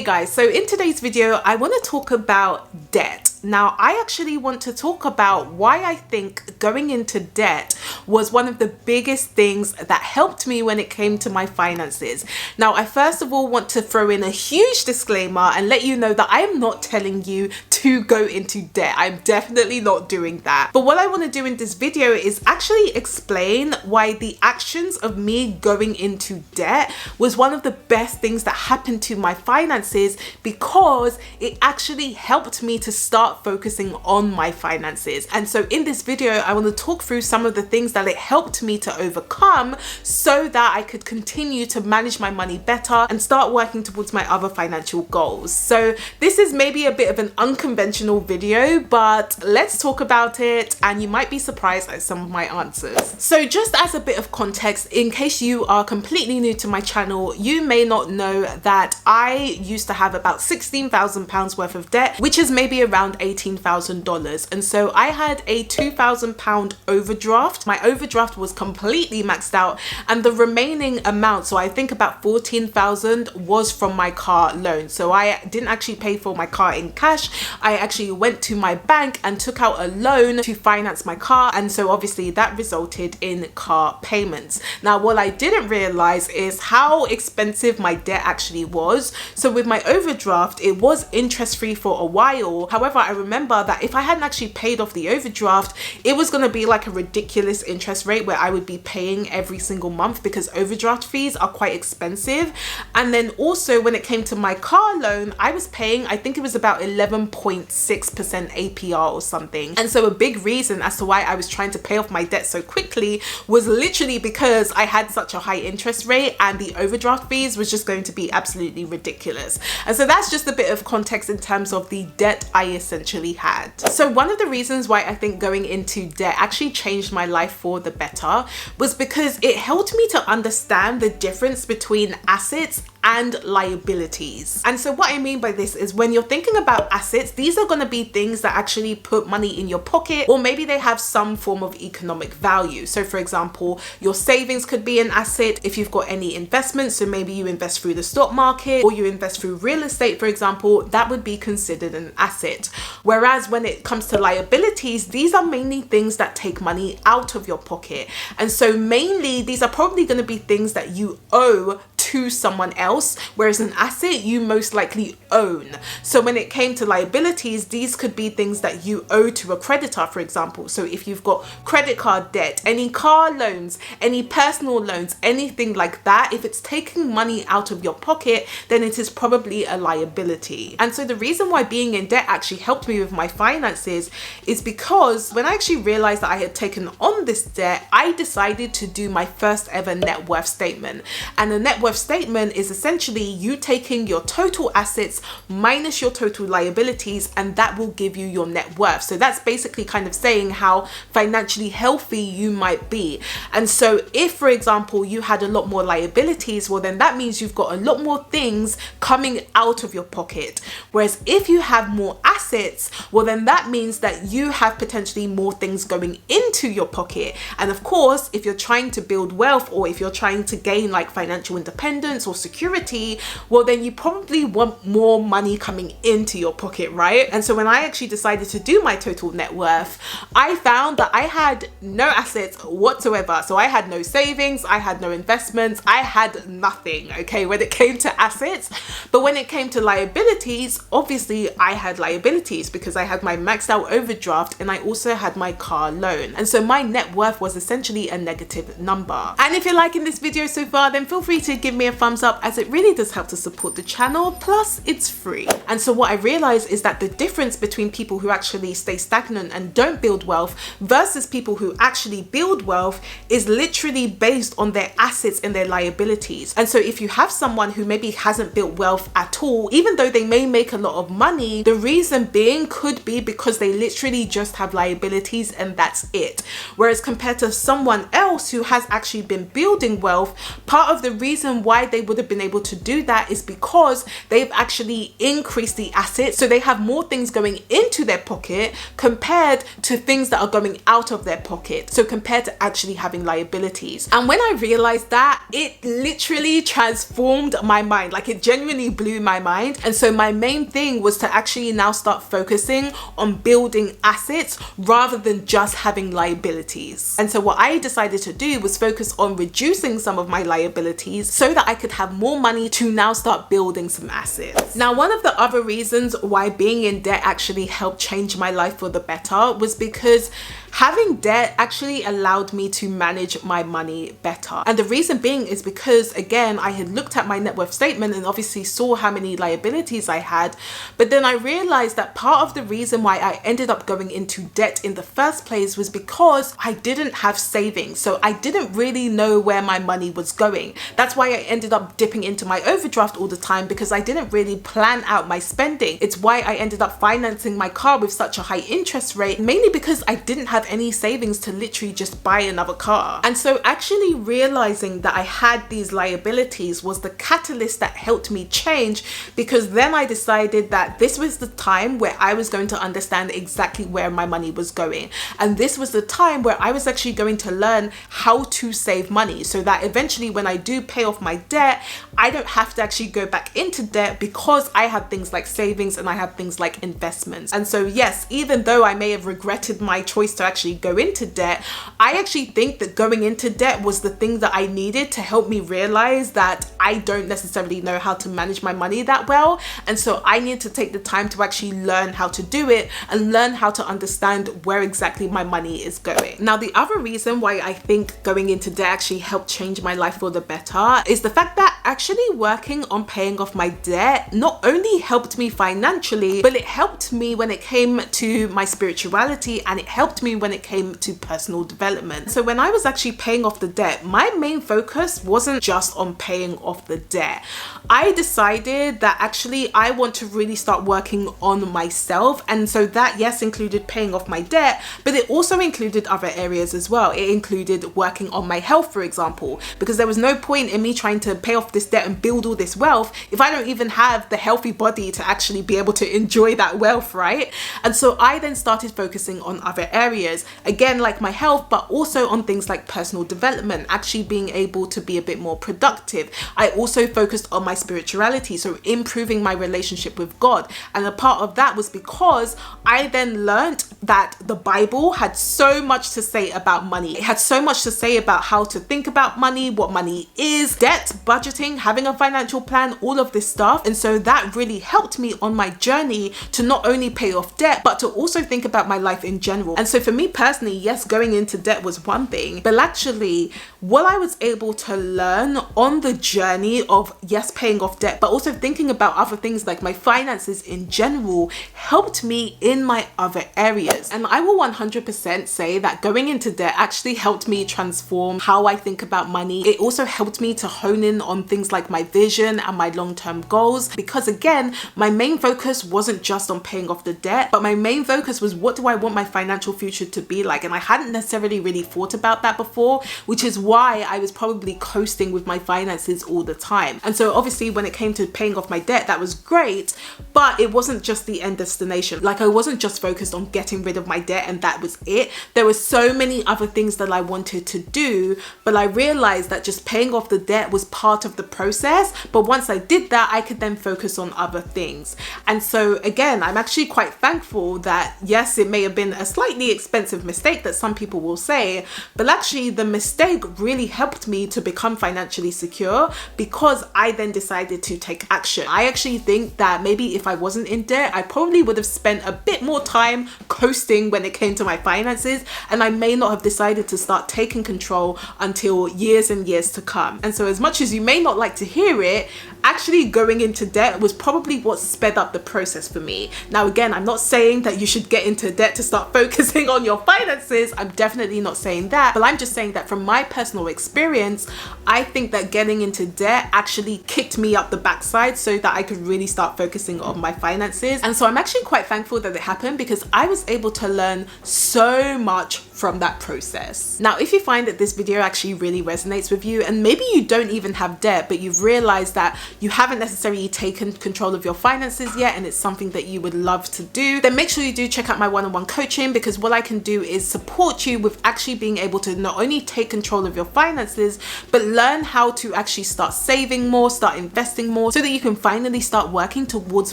Hey guys, so in today's video, I want to talk about debt. Now, I actually want to talk about why I think going into debt was one of the biggest things that helped me when it came to my finances. Now, I first of all want to throw in a huge disclaimer and let you know that I am not telling you to go into debt. I'm definitely not doing that. But what I want to do in this video is actually explain why the actions of me going into debt was one of the best things that happened to my finances, because it actually helped me to start focusing on my finances. And so in this video, I want to talk through some of the things that it helped me to overcome so that I could continue to manage my money better and start working towards my other financial goals. So this is maybe a bit of an unconventional video, but let's talk about it and you might be surprised at some of my answers. So just as a bit of context, in case you are completely new to my channel, you may not know that I used to have about £16,000 worth of debt, which is maybe around $18,000. And so I had a £2,000 overdraft. My overdraft was completely maxed out, and the remaining amount, so I think about 14,000, was from my car loan. So I didn't actually pay for my car in cash. I actually went to my bank and took out a loan to finance my car, and so obviously that resulted in car payments. Now, what I didn't realize is how expensive my debt actually was. So with my overdraft, it was interest free for a while. However, I remember that if I hadn't actually paid off the overdraft, it was going to be like a ridiculous interest rate where I would be paying every single month, because overdraft fees are quite expensive. And then also when it came to my car loan, I was paying, I think it was about 11.6% APR or something. And so a big reason as to why I was trying to pay off my debt so quickly was literally because I had such a high interest rate and the overdraft fees was just going to be absolutely ridiculous. And so that's just a bit of context in terms of the debt I essentially had. So one of the reasons why I think going into debt actually changed my life for the better was because it helped me to understand the difference between assets and liabilities. And so what I mean by this is, when you're thinking about assets, these are going to be things that actually put money in your pocket, or maybe they have some form of economic value. So for example, your savings could be an asset if you've got any investments. So maybe you invest through the stock market or you invest through real estate, for example, that would be considered an asset. Whereas when it comes to liabilities, these are mainly things that take money out of your pocket. And so mainly these are probably going to be things that you owe to someone else, whereas an asset you most likely own. So when it came to liabilities, these could be things that you owe to a creditor, for example. So if you've got credit card debt, any car loans, any personal loans, anything like that, if it's taking money out of your pocket, then it is probably a liability. And so the reason why being in debt actually helped me with my finances is because when I actually realized that I had taken on this debt, I decided to do my first ever net worth statement. And the net worth statement is essentially you taking your total assets minus your total liabilities, and that will give you your net worth. So that's basically kind of saying how financially healthy you might be. And so if, for example, you had a lot more liabilities, well then that means you've got a lot more things coming out of your pocket. Whereas if you have more assets, well then that means that you have potentially more things going into your pocket. And of course, if you're trying to build wealth, or if you're trying to gain like financial independence or security, well then you probably want more money coming into your pocket, right? And so when I actually decided to do my total net worth, I found that I had no assets whatsoever. So I had no savings, I had no investments, I had nothing, okay, when it came to assets. But when it came to liabilities, obviously I had liabilities because I had my maxed out overdraft and I also had my car loan. And so my net worth was essentially a negative number. And if you're liking this video so far, then feel free to give me a thumbs up, as it really does help to support the channel, plus it's free. And so what I realized is that the difference between people who actually stay stagnant and don't build wealth versus people who actually build wealth is literally based on their assets and their liabilities. And so if you have someone who maybe hasn't built wealth at all, even though they may make a lot of money, the reason being could be because they literally just have liabilities and that's it. Whereas compared to someone else who has actually been building wealth, part of the reason why they would have been able to do that is because they've actually increased the assets. So they have more things going into their pocket compared to things that are going out of their pocket. So compared to actually having liabilities. And when I realized that, it literally transformed my mind. Like, it genuinely blew my mind. And so my main thing was to actually now start focusing on building assets rather than just having liabilities. And so what I decided to do was focus on reducing some of my liabilities so that I could have more money to now start building some assets. Now, one of the other reasons why being in debt actually helped change my life for the better was because having debt actually allowed me to manage my money better. And the reason being is because, again, I had looked at my net worth statement and obviously saw how many liabilities I had. But then I realized that part of the reason why I ended up going into debt in the first place was because I didn't have savings. So I didn't really know where my money was going. That's why I ended up dipping into my overdraft all the time, because I didn't really plan out my spending. It's why I ended up financing my car with such a high interest rate, mainly because I didn't have any savings to literally just buy another car. And so actually realizing that I had these liabilities was the catalyst that helped me change, because then I decided that this was the time where I was going to understand exactly where my money was going. And this was the time where I was actually going to learn how to save money, so that eventually when I do pay off my debt, I don't have to actually go back into debt, because I have things like savings and I have things like investments. And so yes, even though I may have regretted my choice to actually go into debt, I actually think that going into debt was the thing that I needed to help me realize that I don't necessarily know how to manage my money that well. And so I need to take the time to actually learn how to do it and learn how to understand where exactly my money is going. Now, the other reason why I think going into debt actually helped change my life for the better is the fact that actually working on paying off my debt not only helped me financially, but it helped me when it came to my spirituality, and it helped me when it came to personal development. So when I was actually paying off the debt, my main focus wasn't just on paying off the debt. I decided that actually I want to really start working on myself. And so that, yes, included paying off my debt, but it also included other areas as well. It included working on my health, for example, because there was no point in me trying to pay off this debt and build all this wealth if I don't even have the healthy body to actually be able to enjoy that wealth, right? And so I then started focusing on other areas, again, like my health, but also on things like personal development, actually being able to be a bit more productive. I also focused on my spirituality, so improving my relationship with God. And a part of that was because I then learned that the Bible had so much to say about money. It had so much to say about how to think about money, what money is, debt, budgeting, having a financial plan, all of this stuff. And so that really helped me on my journey to not only pay off debt, but to also think about my life in general. And so for me personally, yes, going into debt was one thing, but actually what I was able to learn on the journey of, yes, paying off debt, but also thinking about other things like my finances in general, helped me in my other areas. And I will 100% say that going into debt actually helped me transform how I think about money. It also helped me to hone in on things like my vision and my long-term goals, because again, my main focus wasn't just on paying off the debt, but my main focus was, what do I want my financial future to be like? And I hadn't necessarily really thought about that before, which is why I was probably coasting with my finances all the time. And so obviously when it came to paying off my debt, that was great, but it wasn't just the end destination. Like, I wasn't just focused on getting rid of my debt and that was it. There were so many other things that I wanted to do, but I realized that just paying off the debt was part of the process. But once I did that, I could then focus on other things. And so again, I'm actually quite thankful that, yes, it may have been a slightly expensive mistake that some people will say, but actually the mistake really helped me to become financially secure, because I then decided to take action. I actually think that maybe if I wasn't in debt, I probably would have spent a bit more time coasting when it came to my finances, and I may not have decided to start taking control until years and years to come. And so as much as you may not like to hear it, actually going into debt was probably what sped up the process for me. Now again, I'm not saying that you should get into debt to start focusing on your finances. I'm definitely not saying that, but I'm just saying that from my personal experience, I think that getting into debt actually kicked me up the backside so that I could really start focusing on my finances. And And so I'm actually quite thankful that it happened, because I was able to learn so much from that process. Now, if you find that this video actually really resonates with you, and maybe you don't even have debt, but you've realized that you haven't necessarily taken control of your finances yet, and it's something that you would love to do, then make sure you do check out my one-on-one coaching, because what I can do is support you with actually being able to not only take control of your finances, but learn how to actually start saving more, start investing more, so that you can finally start working towards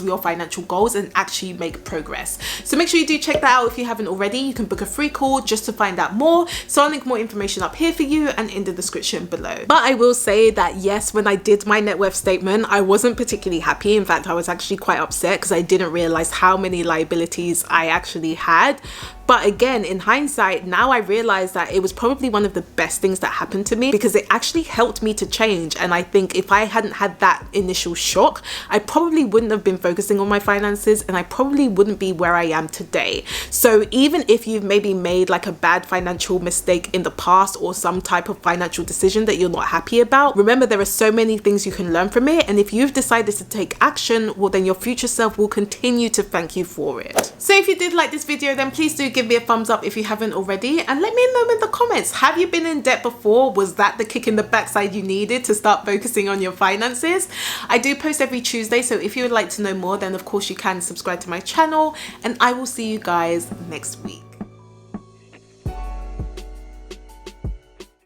your financial goals and actually make progress. So make sure you do check that out if you haven't already. You can book a free call just to find out more. So I'll link more information up here for you and in the description below. But I will say that yes, when I did my net worth statement, I wasn't particularly happy. In fact, I was actually quite upset because I didn't realize how many liabilities I actually had. But again, in hindsight, now I realize that it was probably one of the best things that happened to me, because it actually helped me to change. And I think if I hadn't had that initial shock, I probably wouldn't have been focusing on my finances, and I probably wouldn't be where I am today. So even if you've maybe made like a bad financial mistake in the past, or some type of financial decision that you're not happy about, remember there are so many things you can learn from it. And if you've decided to take action, well, then your future self will continue to thank you for it. So if you did like this video, then please do give me a thumbs up if you haven't already, and let me know in the comments, have you been in debt before? Was that the kick in the backside you needed to start focusing on your finances? I do post every Tuesday, so if you would like to know more, then of course you can subscribe to my channel, and I will see you guys next week.